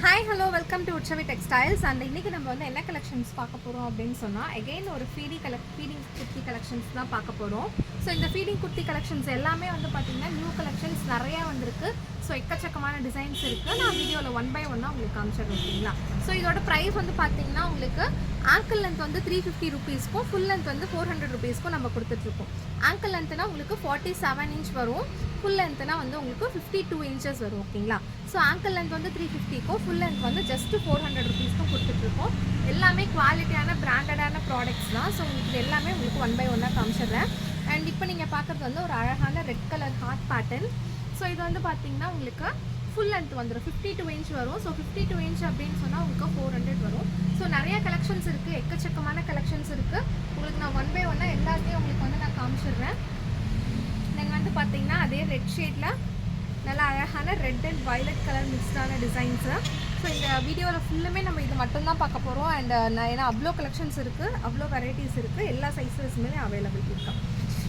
Hi hello welcome to Utsavi textiles. And இன்றைக்கி நம்ம வந்து என்ன கலெக்ஷன்ஸ் பார்க்க போகிறோம் அப்படின்னு சொன்னால் எகெயின் ஒரு ஃபீடிங் குர்த்தி கலெக்ஷன்ஸ் தான் பார்க்க போகிறோம். ஸோ இந்த ஃபீடிங் குர்த்தி கலெக்ஷன்ஸ் எல்லாமே வந்து பார்த்திங்கன்னா நியூ கலெக்ஷன்ஸ் நிறையா வந்திருக்கு. ஸோ எக்கச்சக்கமான டிசைன்ஸ் இருக்குது. நான் வீடியோவில் ஒன் பை ஒன்னாக உங்களுக்கு காமிச்சிடுறேன் ஓகேங்களா. ஸோ இதோட ப்ரைஸ் வந்து பார்த்திங்கன்னா உங்களுக்கு ஆங்கிள் லென்த் வந்து 350 ருபீஸ்க்கும் ஃபுல் லென்த் வந்து 400 ருபீஸ்க்கும் நம்ம கொடுத்துட்ருக்கோம். ஆங்கிள் லென்த்னா உங்களுக்கு 47 இன்ச் வரும், ஃபுல் லென்த்னா வந்து உங்களுக்கு 52 இன்ச்சஸ் வரும் ஓகேங்களா. ஸோ ஆங்கிள் லென்த் வந்து 350க்கும் ஃபுல் லென்த் வந்து ஜஸ்ட் 400 ருபீஸ்க்கும் கொடுத்துட்ருக்கோம். எல்லாமே குவாலிட்டியான பிராண்டடான ப்ராடக்ட்ஸ் தான். ஸோ உங்களுக்கு இது எல்லாமே உங்களுக்கு ஒன் பை ஒன்னாக காமிச்சிடுறேன். அண்ட் இப்போ நீங்கள் பார்க்குறது வந்து ஒரு அழகான red colour heart pattern. So இது வந்து பார்த்திங்கன்னா உங்களுக்கு ஃபுல் லென்த் வந்துடும் 52 இன்ச் வரும். ஸோ 52 இன்ச் அப்படின்னு சொன்னால் உங்களுக்கு 400 வரும். ஸோ நிறைய கலெக்ஷன்ஸ் இருக்குது, எக்கச்சக்கமான கலெக்ஷன்ஸ் இருக்குது. உங்களுக்கு நான் ஒன் பை ஒன்னாக எல்லாத்தையும் உங்களுக்கு வந்து நான் காமிச்சிடுறேன். தென் வந்து பார்த்திங்கன்னா அதே ரெட் ஷேடில் நல்லா அழகான ரெட் அண்ட் வயலட் கலர் மிக்ஸ்டான டிசைன்ஸு. ஸோ இந்த வீடியோவில் ஃபுல்லுமே நம்ம இது மட்டும்தான் பார்க்க போகிறோம். அண்ட் ஏன்னா அவ்வளோ கலெக்ஷன்ஸ் இருக்குது, அவ்வளோ வெரைட்டிஸ் இருக்குது, எல்லா சைஸஸுமே அவைலபிலிட்டி இருக்குது.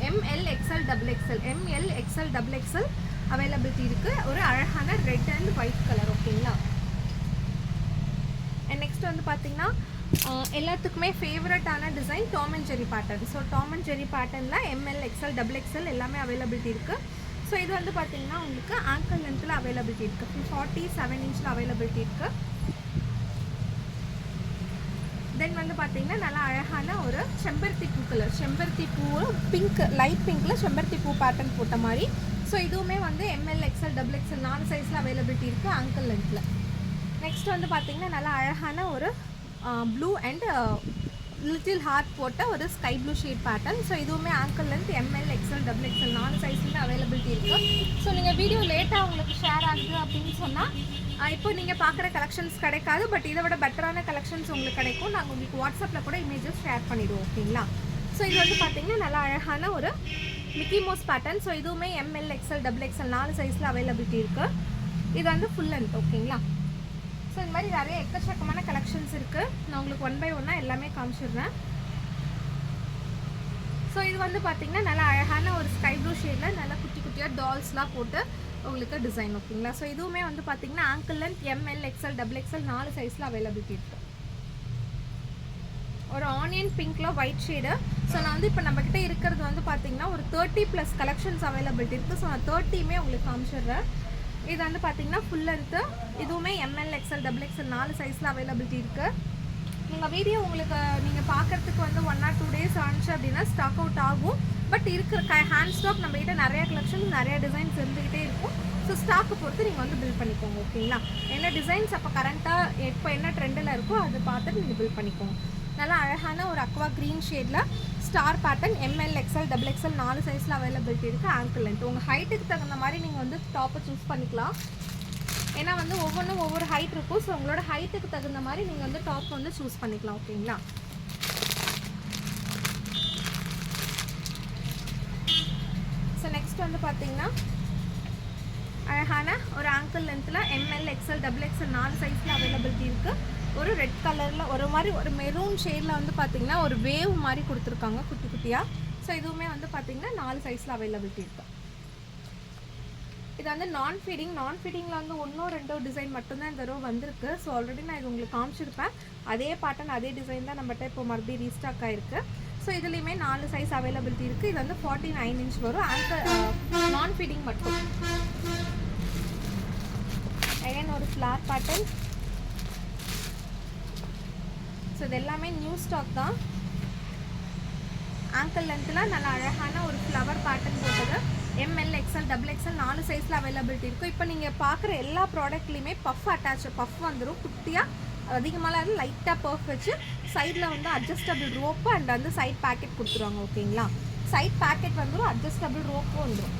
M L XL double XL, M L XL double XL availability இருக்குது. ஒரு அழகான ரெட் அண்ட் ஒயிட் கலர் ஓகேங்களா. அண்ட் நெக்ஸ்ட் வந்து பார்த்திங்கன்னா எல்லாத்துக்குமே ஃபேவரட்டான design Tom and Jerry pattern. So Tom and Jerry பேட்டர்னில் எம்எல் எக்ஸ்எல் டபுள் எக்ஸ்எல் எல்லாமே அவைலபிலிட்டி இருக்குது. ஸோ இது வந்து பார்த்திங்கன்னா உங்களுக்கு ஆங்கிள் லென்த்தில் அவைலபிலிட்டி இருக்குது, 47 இன்ச்சில் அவைலபிலிட்டி இருக்குது. தென் வந்து பார்த்திங்கன்னா நல்லா அழகான ஒரு செம்பருத்தி பூ கலர், செம்பருத்தி பூ பிங்க், லைட் பிங்க்கில் செம்பருத்தி பூ பேட்டர்ன் போட்ட மாதிரி. ஸோ இதுவுமே வந்து எம்எல் எக்ஸ்எல் டபுள் எக்ஸ்எல் 4 சைஸில் அவைலபிலிட்டி இருக்குது ஆங்கிள் லென்த்தில். நெக்ஸ்ட் வந்து பார்த்திங்கன்னா நல்லா அழகான ஒரு ப்ளூ அண்ட் லிட்டில் ஹார்ட் போட்ட ஒரு sky blue shade pattern. So இதுவுமே ankle length M L XL double XL 4 சைஸ்லேருந்து அவைலபிலிட்டி இருக்குது. ஸோ நீங்கள் வீடியோ லேட்டாக உங்களுக்கு ஷேர் ஆகுது அப்படின்னு சொன்னால் இப்போ நீங்கள் பார்க்குற கலெக்ஷன்ஸ் கிடைக்காது. பட் இதை விட பெட்டரான கலெக்ஷன்ஸ் உங்களுக்கு கிடைக்கும். நாங்கள் உங்களுக்கு வாட்ஸ்அப்பில் கூட இமேஜஸ் ஷேர் பண்ணிடுவோம் ஓகேங்களா. ஸோ இது வந்து பார்த்திங்கன்னா நல்லா அழகான ஒரு மிக்கி மவுஸ் பேட்டர்ன். ஸோ இதுவுமே எம்எல் எக்ஸ்எல் டபுள் எக்ஸ்எல் 4 சைஸில் அவைலபிலிட்டி இருக்குது. இது வந்து ஃபுல் லென்த் ஓகேங்களா. ஸோ இந்த மாதிரி நிறைய எக்கச்சக்கமான கலெக்ஷன்ஸ் இருக்குது. நான் உங்களுக்கு ஒன் பை ஒன்னாக எல்லாமே காமிச்சிடுறேன். ஸோ இது வந்து பார்த்திங்கன்னா நல்லா அழகான ஒரு ஸ்கை ப்ளூ ஷேடில் நல்லா குட்டி குட்டியாக டால்ஸ்லாம் போட்டு உங்களுக்கு டிசைன் ஓகேங்களா. ஸோ இதுவுமே வந்து பார்த்திங்கன்னா angle length M L XL double XL 4 சைஸில் அவைலபிலிட்டி இருக்குது. ஒரு ஆனியன் பிங்க்கில் ஒயிட் ஷேடு. ஸோ நான் வந்து இப்போ நம்மக்கிட்ட இருக்கிறது வந்து பார்த்திங்கன்னா ஒரு 30+ கலெக்ஷன்ஸ் அவைலபிலிட்டி இருக்குது. ஸோ நான் 30மே உங்களுக்கு காமிச்சிடுறேன். இது வந்து பார்த்திங்கன்னா ஃபுல் லென்த்து, இதுவுமே எம்எல் எக்ஸ்எல் டபுள் எக்ஸ்எல் 4 சைஸில் அவைலபிலிட்டி இருக்குது. நீங்கள் வீடியோ உங்களுக்கு நீங்கள் பார்க்குறதுக்கு வந்து 1 or 2 days ஆனிச்சு அப்படின்னா ஸ்டாக் அவுட் ஆகும். பட் இருக்கிற ஹேண்ட் ஸ்டாக் நம்மகிட்ட நிறைய கலெக்ஷன்ஸ் நிறைய டிசைன்ஸ் இருந்துக்கிட்டே இருக்கும். ஸோ ஸ்டாக்கை பொறுத்து நீங்கள் வந்து பில் பண்ணிக்கோங்க ஓகேங்களா. என்ன டிசைன்ஸ் அப்போ கரண்ட்டாக இப்போ என்ன ட்ரெண்டில் இருக்கோ அதை பார்த்துட்டு நீங்கள் பில் பண்ணிக்கோங்க. நல்லா அழகான ஒரு அக்வா க்ரீன் ஷேடில் star pattern M L XL double XL 4 சைஸில் அவைலபிலிட்டி இருக்குது. ஆங்கிள் லென்த் உங்கள் ஹைட்டுக்கு தகுந்த மாதிரி நீங்கள் வந்து டாப்பை சூஸ் பண்ணிக்கலாம். ஏன்னா வந்து ஒவ்வொன்றும் ஒவ்வொரு ஹைட் இருக்கும். ஸோ உங்களோட ஹைட்டுக்கு தகுந்த மாதிரி நீங்கள் வந்து டாப் வந்து சூஸ் பண்ணிக்கலாம் ஓகேங்களா. ஸோ நெக்ஸ்ட் வந்து பார்த்திங்கன்னா அழகான ஒரு ஆங்கிள் லென்த்தில் எம்எல் எக்ஸ்எல் டபுள் எக்ஸ்எல் 4 சைஸில் அவைலபிலிட்டி இருக்குது. ஒரு ரெட் கலரில் ஒரு மாதிரி ஒரு மெரூன் ஷேடில் வந்து பார்த்திங்கன்னா ஒரு வேவ் மாதிரி கொடுத்துருக்காங்க குட்டி குட்டியாக. ஸோ இதுவுமே வந்து பார்த்திங்கன்னா 4 சைஸில் அவைலபிலிட்டி இருக்குது. இது வந்து நான் ஃபீடிங்கில் வந்து 1-2 டிசைன் மட்டும்தான் இந்த தடவை வந்திருக்கு. ஸோ ஆல்ரெடி நான் இது உங்களுக்கு காமிச்சிருப்பேன். அதே பேட்டர்ன் அதே டிசைன் தான் நம்மகிட்ட இப்போ மறுபடியும் ரீஸ்டாக் ஆகிருக்கு. ஸோ இதுலேயுமே 4 சைஸ் அவைலபிலிட்டி இருக்குது. இது வந்து 49 இன்ச் வரும். நான் ஃபீடிங் மட்டும். அகைன் ஒரு ஃப்ளார் பேட்டர்ன். ஸோ இது எல்லாமே நியூ ஸ்டாக் தான். ஆங்கிள் லென்த்தில் நல்லா அழகான ஒரு ஃப்ளவர் பேட்டர்ன் போட்டது எம்எல் எக்ஸ்எல் டபுள் எக்ஸ்எல் 4 சைஸில் அவைலபிலிட்டி இருக்கும். இப்போ நீங்கள் பார்க்குற எல்லா ப்ராடக்ட்லேயுமே பஃப் வந்துடும் குட்டியாக, அதிகமாக லைட்டாக பஃப் வச்சு சைடில் வந்து அட்ஜஸ்டபிள் ரோப்பு அண்ட் வந்து சைட் பேக்கெட் கொடுத்துருவாங்க ஓகேங்களா. சைட் பேக்கெட் வந்துடும், அட்ஜஸ்டபிள் ரோப்பும் வந்துடும்.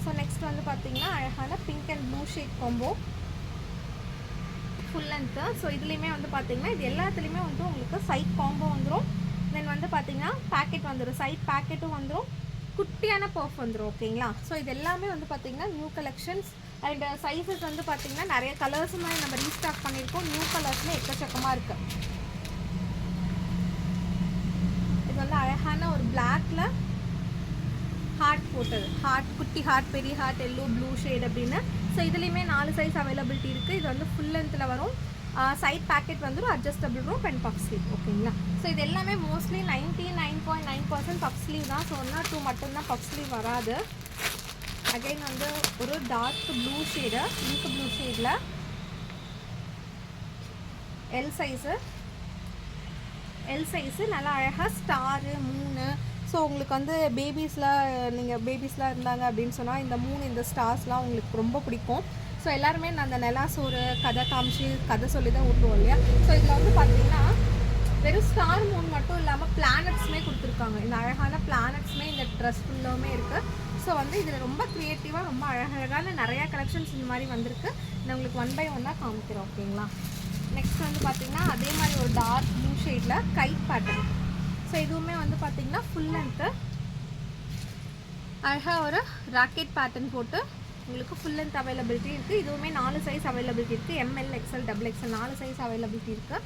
ஸோ நெக்ஸ்ட் வந்து பார்த்திங்கன்னா அழகான pink and blue shade combo full length. So இதுலேயுமே வந்து பார்த்திங்கன்னா இது எல்லாத்துலேயுமே வந்து உங்களுக்கு சைட் காம்போ வந்துடும். தென் வந்து பார்த்திங்கன்னா பேக்கெட் வந்துடும், சைட் பேக்கெட்டும் வந்துடும், குட்டியான பர்ஃப் வந்துடும் ஓகேங்களா. ஸோ இது எல்லாமே வந்து பார்த்திங்கன்னா நியூ கலெக்ஷன்ஸ். அண்ட் சைஸஸ் வந்து பார்த்திங்கன்னா நிறைய கலர்ஸுமே நம்ம ரீஸ்டாக் பண்ணியிருக்கோம். நியூ கலர்ஸில் எக்கச்சக்கமாக இருக்குது. இது வந்து அழகான ஒரு பிளாக்ல ஹார்ட் போட்டது, ஹார்ட், குட்டி ஹார்ட், பெரிய ஹார்ட், எல்லோ, ப்ளூ ஷேட் அப்படின்னு. ஸோ இதுலேயுமே 4 சைஸ் அவைலபிலிட்டி இருக்குது. இது வந்து ஃபுல் லென்த்தில் வரும். சைட் பேக்கெட் வந்துடும், adjustable rope and puff sleeve. ஓகேங்களா. ஸோ இது எல்லாமே மோஸ்ட்லி 99.9% பஃப் ஸ்லீவ் தான். ஸோ 1 or 2 மட்டும்தான் பஃப் ஸ்லீவ் வராது. அகைன் வந்து ஒரு dark blue shade, ink blue ஷேடில் எல் சைஸு நல்லா அழகாக ஸ்டாரு, மூணு. ஸோ உங்களுக்கு வந்து நீங்கள் பேபிஸ்லாம் இருந்தாங்க அப்படின்னு சொன்னால் இந்த மூணு, இந்த ஸ்டார்ஸ்லாம் உங்களுக்கு ரொம்ப பிடிக்கும். ஸோ எல்லாருமே நான் அந்த நிலாசோறு கதை காமிச்சு கதை சொல்லி தான் ஊட்டுவோம் இல்லையா. ஸோ இதில் வந்து பார்த்திங்கன்னா வெறும் ஸ்டார் மூன் மட்டும் இல்லாமல் பிளானட்ஸுமே கொடுத்துருக்காங்க. இந்த அழகான பிளானட்ஸுமே இந்த ட்ரெஸ் ஃபுல்லாமே இருக்குது. ஸோ வந்து இதில் ரொம்ப க்ரியேட்டிவாக ரொம்ப அழகழகான நிறையா கலெக்ஷன்ஸ் இந்த மாதிரி வந்திருக்கு. நான் உங்களுக்கு 1 by 1 காமிக்கிறேன். ஓகேங்களா. நெக்ஸ்ட் வந்து பார்த்திங்கன்னா அதே மாதிரி ஒரு டார்க் ப்ளூ ஷேடில் கைட் பேட்டர்ன். ஸோ இதுவுமே வந்து பார்த்திங்கன்னா ஃபுல் லென்த்து அழகாக ஒரு ராக்கெட் பேட்டர்ன் போட்டு உங்களுக்கு ஃபுல் லென்த் அவைலபிலிட்டி இருக்குது. இதுவுமே 4 சைஸ் அவைலபிலிட்டி இருக்குது. M L, XL, XXL 4 size availability இருக்குது.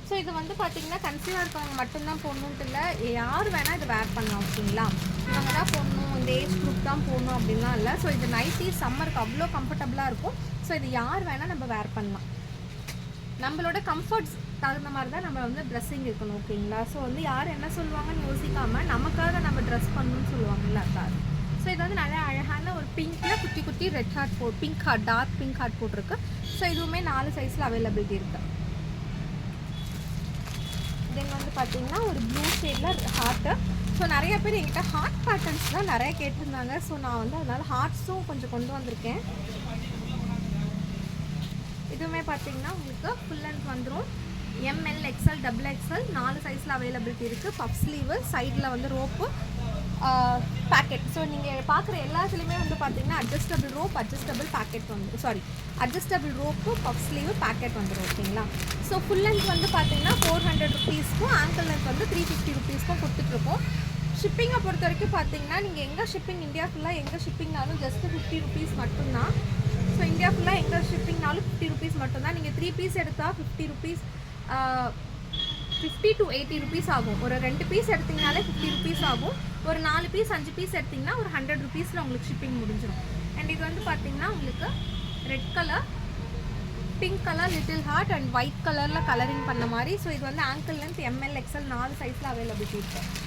ஸோ இது வந்து பார்த்திங்கன்னா கன்சீவாக இருக்கவங்க மட்டும்தான் போடணுன்ட்டு இல்லை, யார் வேணால் இது வேர் பண்ணலாம். ஓகேங்களா. இவங்க தான் போடணும், இந்த ஏஜ் குரூப் தான் போடணும் அப்படின்லாம் இல்லை. ஸோ இது நைட்டி சம்மருக்கு அவ்வளோ கம்ஃபர்டபுளாக இருக்கும். ஸோ இது யார் வேணால் நம்ம வேர் பண்ணலாம். நம்மளோட கம்ஃபர்ட்ஸ் தகுந்த மாதிரி தான் நம்ம வந்து ட்ரெஸ்ஸிங் இருக்கணும். ஓகேங்களா. ஸோ வந்து யார் என்ன சொல்லுவாங்கன்னு யோசிக்காமல் நமக்காக நம்ம ட்ரெஸ் பண்ணணும்னு சொல்லுவாங்கல்ல, அதான். ஸோ இது வந்து நல்லா அழகான ஒரு பிங்க்கில் குட்டி குட்டி red heart pink heart, dark pink heart போட்டிருக்கு. ஸோ இதுவுமே 4 சைஸில் அவைலபிலிட்டி இருக்குது. தென் வந்து பார்த்திங்கன்னா ஒரு ப்ளூ ஷேடில் ஹார்ட்டு. ஸோ நிறைய பேர் என்கிட்ட ஹார்ட் பேட்டர்ன்ஸ் தான் நிறைய கேட்டிருந்தாங்க. ஸோ நான் வந்து அதனால் ஹார்ட்ஸும் கொஞ்சம் கொண்டு வந்திருக்கேன். இதுவுமே பார்த்திங்கன்னா உங்களுக்கு ஃபுல் லென்த் வந்துடும். எம்எல், எக்ஸ்எல், XXL 4 சைஸில் அவைலபிலிட்டி இருக்குது. பஃப் ஸ்லீவு, சைடில் வந்து ரோப்பு, பேக்கெட். ஸோ நீங்கள் பார்க்குற எல்லாத்துலேயுமே வந்து பார்த்திங்கன்னா அட்ஜஸ்டபிள் ரோப், அட்ஜஸ்டபிள் பேக்கெட் வந்துடும். Adjustable rope, puff sleeve, packet வந்துடும். ஓகேங்களா. ஸோ ஃபுல் லென்த் வந்து பார்த்திங்கன்னா 400 ருபீஸ்க்கும், ஆங்கிள் லென்த் வந்து 350 ருபீஸ்க்கும் கொடுத்துட்ருக்கோம். ஷிப்பிங்கை பொறுத்த வரைக்கும் பார்த்திங்கன்னா நீங்கள் எங்கே ஷிப்பிங், இந்தியா ஃபுல்லாக எங்கே ஷிப்பிங்னாலும் ஜஸ்ட்டு 50 ருபீஸ் மட்டும்தான். ஸோ இந்தியா ஃபுல்லாக எங்கே ஷிப்பிங்னாலும் 50 ருபீஸ் மட்டும்தான். நீங்கள் 3 பீஸ் எடுத்தால் 50 ருபீஸ், 50 to 80 ருபீஸ் ஆகும். ஒரு 2 பீஸ் எடுத்திங்கனாலே 50 ருபீஸ் ஆகும். ஒரு 4 பீஸ் 5 பீஸ் எடுத்திங்கன்னா ஒரு 100 ருபீஸில் உங்களுக்கு ஷிப்பிங் முடிஞ்சிடும். அண்ட் இது வந்து பார்த்திங்கன்னா உங்களுக்கு red colour, pink colour, little heart and white கலரில் கலரிங் பண்ண மாதிரி. ஸோ இது வந்து ஆங்கிள் லென்த் எம்எல், எக்ஸ்எல் 4 சைஸில் அவைலபிலிட்டி இருக்குது.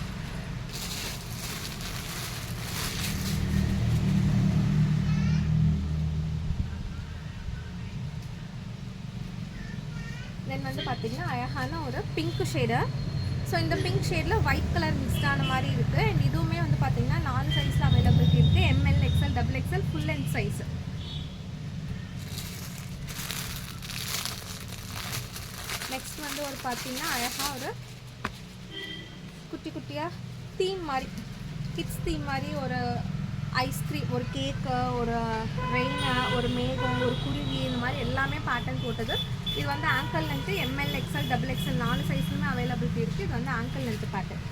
தென் வந்து பார்த்திங்கன்னா அழகான ஒரு பிங்க் ஷேடு. ஸோ இந்த பிங்க் ஷேடில் ஒயிட் கலர் மிக்ஸ்டான மாதிரி இருக்குது. அண்ட் இதுவுமே வந்து பார்த்திங்கன்னா 4 சைஸில் அவைலபிலிட்டி இருக்குது. M L, XL, XXL full length size. Next வந்து ஒரு பார்த்திங்கன்னா அழகாக ஒரு குட்டி குட்டியாக தீம் மாதிரி, கிட்ஸ் தீம் மாதிரி ஒரு ஐஸ்கிரீம், ஒரு கேக்கு, ஒரு ரெயினு, ஒரு மேகம், ஒரு குருவி, இந்த மாதிரி எல்லாமே பேட்டர்ன் போட்டது. இது வந்து ankle length M L, XL, XXL 4 சைஸ்லுமே அவைலபிலிட்டி இருக்குது. இது வந்து ஆங்கிள் லென்த்து பேட்டர்ன்.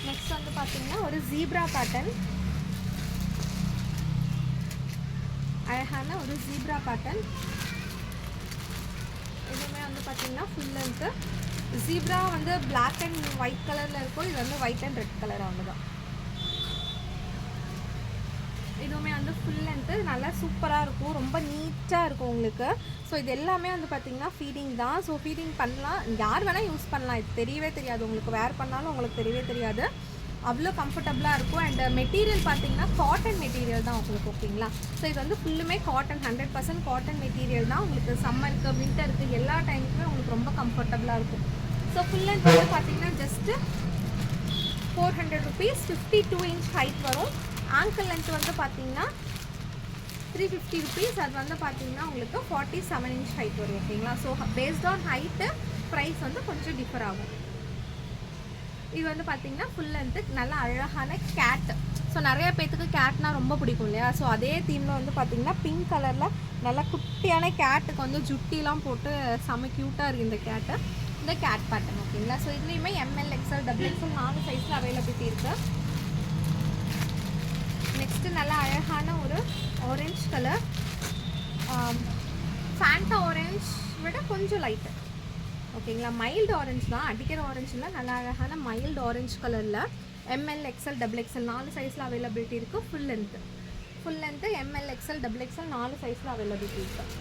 நெக்ஸ்ட் வந்து பார்த்திங்கன்னா ஒரு ஜீப்ரா பேட்டர்ன், அழகான ஒரு ஜீப்ரா பேட்டர்ன். இதுவுமே வந்து பார்த்திங்கன்னா ஃபுல் லென்த்து. ஜீப்ரா வந்து பிளாக் அண்ட் ஒயிட் கலரில் இருக்கும். இது வந்து ஒயிட் அண்ட் ரெட் கலர் அவ்வளோதான். இதுவுமே வந்து ஃபுல் லென்த்து நல்லா சூப்பராக இருக்கும், ரொம்ப நீட்டாக இருக்கும் உங்களுக்கு. ஸோ இது எல்லாமே வந்து பார்த்திங்கன்னா ஃபீடிங் தான். ஸோ ஃபீடிங் பண்ணலாம், யார் வேணால் யூஸ் பண்ணலாம். இது தெரியவே தெரியாது உங்களுக்கு, வேர் பண்ணாலும் உங்களுக்கு தெரியவே தெரியாது, அவ்வளோ கம்ஃபர்டபுளாக இருக்கும். அண்ட் மெட்டீரியல் பார்த்திங்கன்னா காட்டன் மெட்டீரியல் தான் உங்களுக்கு. ஓகேங்களா. ஸோ இது வந்து ஃபுல்லுமே காட்டன், 100% காட்டன் மெட்டீரியல் தான். உங்களுக்கு சம்மருக்கு, வின்டருக்கு, எல்லா டைமுக்குமே உங்களுக்கு ரொம்ப கம்ஃபர்டபுளாக இருக்கும். ஸோ ஃபுல் லென்த் வந்து பார்த்திங்கன்னா ஜஸ்ட்டு 400 ருபீஸ். 52 இன்ச் ஹைட் வரும். ஆங்கிள் லென்த் வந்து பார்த்திங்கன்னா 350 ருபீஸ். அது வந்து பார்த்திங்கன்னா உங்களுக்கு 47 இன்ச் ஹைட் வரும். ஓகேங்களா. So based on height price வந்து கொஞ்சம் டிஃபர் ஆகும். இது வந்து பார்த்திங்கன்னா ஃபுல் லென்த்து நல்லா அழகான கேட். ஸோ நிறைய பேர்த்துக்கு கேட்னா ரொம்ப பிடிக்கும் இல்லையா. ஸோ அதே தீமில் வந்து பார்த்திங்கன்னா பிங்க் கலரில் நல்லா குட்டியான கேட்டுக்கு வந்து ஜுட்டிலாம் போட்டு செம்ம க்யூட்டாக இருக்குது இந்த கேட்டு. இந்த கேட் பேட்டர்ன். ஓகேங்களா. ஸோ இதுலேயுமே எம்எல், எக்ஸ்எல், XXL 4 சைஸில் அவைலபிலிட்டி இருக்குது. நெக்ஸ்ட்டு நல்லா அழகான ஒரு ஆரஞ்ச் கலர், ஃபேண்டா ஆரஞ்ச் விட கொஞ்சம் லைட்டு. ஓகேங்களா. மைல்டு ஆரஞ்ச் தான், அடிக்கிற ஆரஞ்சில் நல்லா அழகான மைல்டு ஆரஞ்ச் கலரில் எம்எல் எக்ஸ்எல் டபுள் எக்ஸ்எல் 4 சைஸில் அவைலபிலிட்டி இருக்குது. Full length M L XL double XL 4 சைஸில் அவைலபிலிட்டி இருக்குது.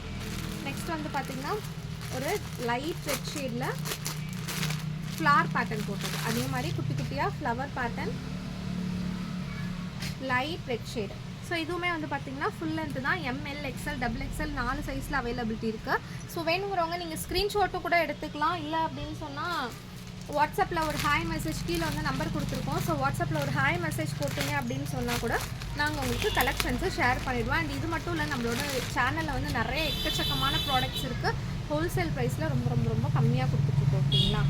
நெக்ஸ்ட் வந்து பார்த்திங்கன்னா ஒரு லைட் ரெட் ஷேடில் ஃப்ளார் பேட்டர்ன் போட்டது. அதே மாதிரி குட்டி குட்டியாக flower pattern light red shade. So இதுவுமே வந்து பார்த்திங்கன்னா ஃபுல் லென்த்து தான். எம்எல் எக்ஸ்எல் டபுள் எக்ஸ்எல் 4 சைஸில் அவைலபிலிட்டி இருக்குது. ஸோ வேணுங்கிறவங்க நீங்கள் ஸ்க்ரீன்ஷாட்டும் கூட எடுத்துக்கலாம். இல்லை அப்படின்னு சொன்னால் வாட்ஸ்அப்பில் ஒரு ஹாய் மெசேஜ் கீழே வந்து நம்பர் கொடுத்துருக்கோம். ஸோ வாட்ஸ்அப்பில் ஒரு ஹாய் மெசேஜ் போட்டிங்க அப்படின்னு சொன்னால் கூட நாங்கள் உங்களுக்கு கலெக்ஷன்ஸை ஷேர் பண்ணிடுவோம். அண்ட் இது மட்டும் இல்லை, நம்மளோட சேனலில் வந்து நிறைய எக்கச்சக்கமான ப்ராடக்ட்ஸ் இருக்குது. ஹோல்சேல் ப்ரைஸில் ரொம்ப ரொம்ப ரொம்ப கம்மியாக கொடுத்துட்ருக்கோம். ஓகேங்களா?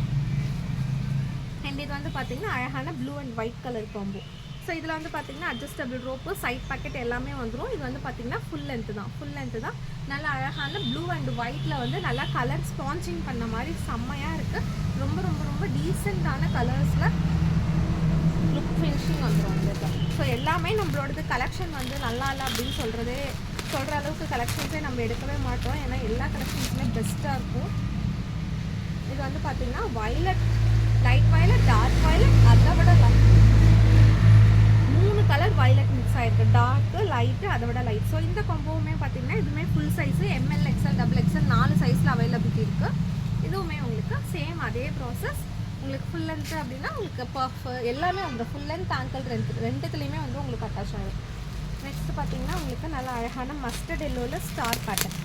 அண்ட் இது வந்து பார்த்திங்கன்னா அழகான blue and white colour combo. So இதில் வந்து பார்த்திங்கன்னா அட்ஜஸ்டபிள் ரோப்பு, சைட் பாக்கெட் எல்லாமே வந்துடும். இது வந்து பார்த்திங்கன்னா ஃபுல் லென்த்து தான். நல்லா அழகான ப்ளூ அண்ட் ஒயிட்டில் வந்து நல்லா கலர் ஸ்பான்சிங் பண்ண மாதிரி செம்மையாக இருக்குது. ரொம்ப ரொம்ப ரொம்ப டீசெண்டான கலர்ஸில் லுக் ஃபினிஷிங் வந்துடும் உங்களுக்கு. ஸோ எல்லாமே நம்மளோடது கலெக்ஷன் வந்து நல்லா இல்லை அப்படின்னு சொல்கிற அளவுக்கு கலெக்ஷன்ஸே நம்ம எடுக்கவே மாட்டோம். ஏன்னா எல்லா கலெக்ஷன்ஸுமே பெஸ்ட்டாக இருக்கும். இது வந்து பார்த்திங்கன்னா violet, light violet, dark violet, அதை விட 3 கலர் வயலட் மிக்ஸ் ஆகிருக்கு. டார்க்கு, லைட்டு, அதை விட லைட். ஸோ இந்த காம்போவுமே பார்த்திங்கன்னா இதுவுமே full size M L XL double XL 4 சைஸில் அவைலபிலிட்டி இருக்குது. இதுவுமே உங்களுக்கு சேம் அதே ப்ராசஸ். உங்களுக்கு ஃபுல் லென்த்து அப்படின்னா உங்களுக்கு பஃப் எல்லாமே வந்துடும். ஃபுல் லென்த், ஆங்கிள் ரெண்டுத்துலேயுமே வந்து உங்களுக்கு அட்டாச் ஆகிடும். நெக்ஸ்ட் பார்த்திங்கன்னா உங்களுக்கு நல்லா அழகான மஸ்டர்ட் எல்லோவில் ஸ்டார் பேட்டர்ன்.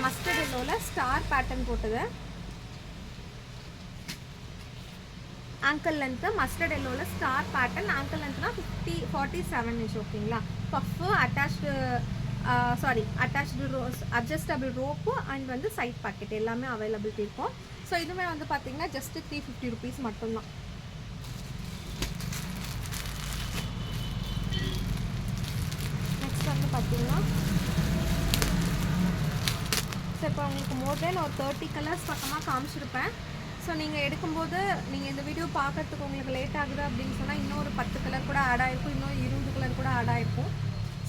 மஸ்டர்ட் எல்லோவில் ஸ்டார் பேட்டர்ன் போட்டது. ஆங்கிள் லென்த்து மஸ்டர்ட் எல்லோவில் ஸ்டார் பேட்டர்ன். ஆங்கிள் லென்த்னா 47 இன்ச். ஓகேங்களா? Puff, attached rows, adjustable rope and வந்து சைட் பாக்கெட் எல்லாமே அவைலபிலிட்டி இருக்கும். ஸோ இதுவுமே வந்து பார்த்திங்கன்னா ஜஸ்ட்டு 350 ருபீஸ் மட்டும்தான். நெக்ஸ்ட் வந்து பார்த்திங்கன்னா ஸோ இப்போ உங்களுக்கு மோர் தென் ஒரு 30 கலர்ஸ் பக்கமாக காமிச்சிருப்பேன். ஸோ நீங்கள் எடுக்கும்போது நீங்கள் இந்த வீடியோ பார்க்குறதுக்கு உங்களுக்கு லேட் ஆகுது அப்படின்னு சொன்னால் இன்னொரு 10 கலர் கூட ஆட் ஆகிருக்கும், இன்னொரு 20 கலர் கூட ஆட் ஆகிருக்கும்.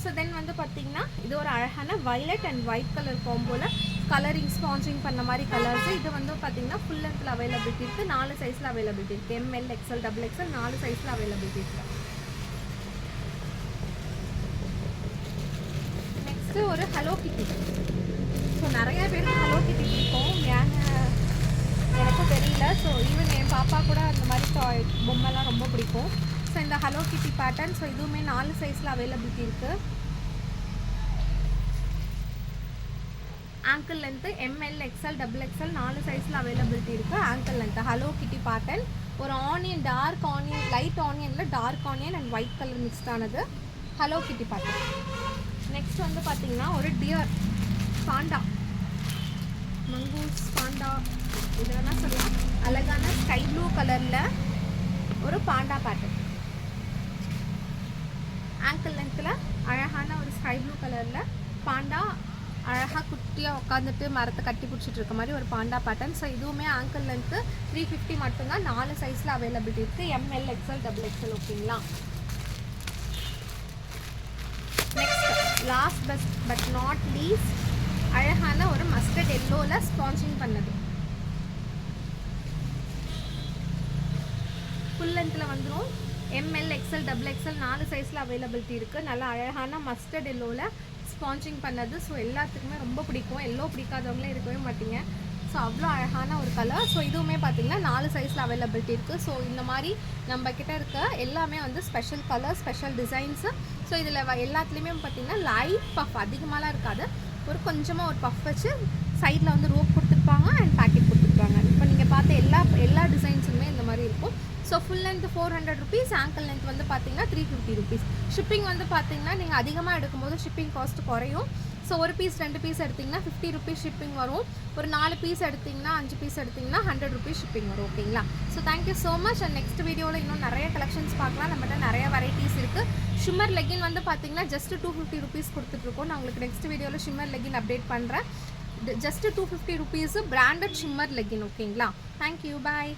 ஸோ தென் வந்து பார்த்திங்கன்னா இது ஒரு அழகான வயலட் அண்ட் ஒயிட் கலர் காம்போவில் கலரிங் ஸ்பான்சிங் பண்ண மாதிரி கலர்ஸு. இது வந்து பார்த்திங்கன்னா ஃபுல் லென்த்தில் அவைலபிலிட்டி இருக்குது. 4 சைஸில் அவைலபிலிட்டி இருக்குது. எம்எல் எக்ஸ்எல் டபுள் எக்ஸ்எல் 4 சைஸில் அவைலபிலிட்டி இருக்குது. நெக்ஸ்ட்டு ஒரு ஹலோ கிட்டி. ஸோ நிறையா பேருக்கு ஹலோ கிட்டி பிடிக்கும். எனக்கும் தெரியல. ஸோ ஈவன் என் பாப்பா கூட அந்த மாதிரி பொம்மைலாம் ரொம்ப பிடிக்கும். ஸோ இந்த ஹலோ கிட்டி பேட்டர்ன். ஸோ இதுவுமே 4 சைஸில் அவைலபிலிட்டி இருக்குது. Ankle length M L XL double XL 4 சைஸில் அவைலபிலிட்டி இருக்குது. Ankle length Hello Kitty pattern. ஒரு ஆனியன், டார்க் ஆனியன், லைட் ஆனியனில் dark onion and white colour mixed ஆனது ஹலோ கிட்டி பேட்டர்ன். நெக்ஸ்ட் வந்து பார்த்திங்கன்னா ஒரு டியர் பாண்டா, மங்கூஸ் பாண்டா, இது வேணால் சொல்லலாம். அழகான ஸ்கை ப்ளூ கலரில் ஒரு பாண்டா பேட்டர்ன். ஆங்கிள் லென்த்தில் அழகான ஒரு ஸ்கை ப்ளூ கலரில் பாண்டா அழகாக குட்டியாக உட்காந்துட்டு மரத்தை கட்டி பிடிச்சிட்டு இருக்க மாதிரி ஒரு பாண்டா பேட்டர்ன். ஸோ இதுவுமே ஆங்கிள் லென்த்து 350 மட்டும்தான். 4 சைஸில் அவைலபிலிட்டி இருக்குது. M L XL double XL. ஓகேங்களா? Next last but not least அழகான ஒரு மஸ்டர்ட் எல்லோவில் ஸ்பான்சிங் பண்ணது. ஃபுல் லென்த்தில் வந்துடும். எம்எல் எக்ஸ்எல் டபுள் எக்ஸ்எல் 4 சைஸில் அவைலபிலிட்டி இருக்குது. நல்லா அழகான மஸ்டர்ட் எல்லோவில் ஸ்பான்சிங் பண்ணது. ஸோ எல்லாத்துக்குமே ரொம்ப பிடிக்கும். எல்லோ பிடிக்காதவங்களே இருக்கவே மாட்டீங்க. ஸோ அவ்வளோ அழகான ஒரு கலர். ஸோ இதுவுமே பார்த்திங்கன்னா 4 சைஸில் அவைலபிலிட்டி இருக்குது. ஸோ இந்த மாதிரி நம்மக்கிட்ட இருக்க எல்லாமே வந்து special colour, special designs. So இதில் எல்லாத்துலேயுமே பார்த்திங்கன்னா லைட் பஃப் அதிகமாகலாம் இருக்காது. ஒரு கொஞ்சமாக ஒரு பஃப் வச்சு சைடில் வந்து ரோப் கொடுத்துருப்பாங்க அண்ட் பேக்கெட் கொடுத்துருப்பாங்க. இப்போ நீங்கள் பார்த்த எல்லா டிசைன்ஸுமே இந்த மாதிரி இருக்கும். So full length 400 rupees, angle length வந்து பார்த்திங்கன்னா 350 ருபீஸ். ஷிப்பிங் வந்து பார்த்திங்கன்னா நீங்கள் அதிகமாக எடுக்கும்போது ஷிப்பிங் காஸ்ட் குறையும். ஸோ ஒரு பீஸ் 2 பீஸ் எடுத்திங்கன்னா 50 ருபீஸ் ஷிப்பிங் வரும். ஒரு 4 பீஸ் எடுத்திங்கன்னா 5 பீஸ் எடுத்திங்கன்னா 100 ருபீஸ் ஷிப்பிங் வரும். ஓகேங்களா? So thank you so much. And next வீடியோவில் இன்னும் நிறைய கலெக்ஷன்ஸ் பார்க்கலாம். நம்மகிட்ட நிறைய வெரைட்டிஸ் இருக்குது. ஷிம்மர் லெகின் வந்து பார்த்திங்கன்னா ஜஸ்ட் 250 ருபீஸ் கொடுத்துட்ருக்கோம். நான் உங்களுக்கு நெக்ஸ்ட் வீடியோவில் ஷிம்மர் லெகின் அப்டேட் பண்ணுறேன். Just 250 rupees branded shimmer legging. ஓகேங்களா? தேங்க்யூ, பாய்.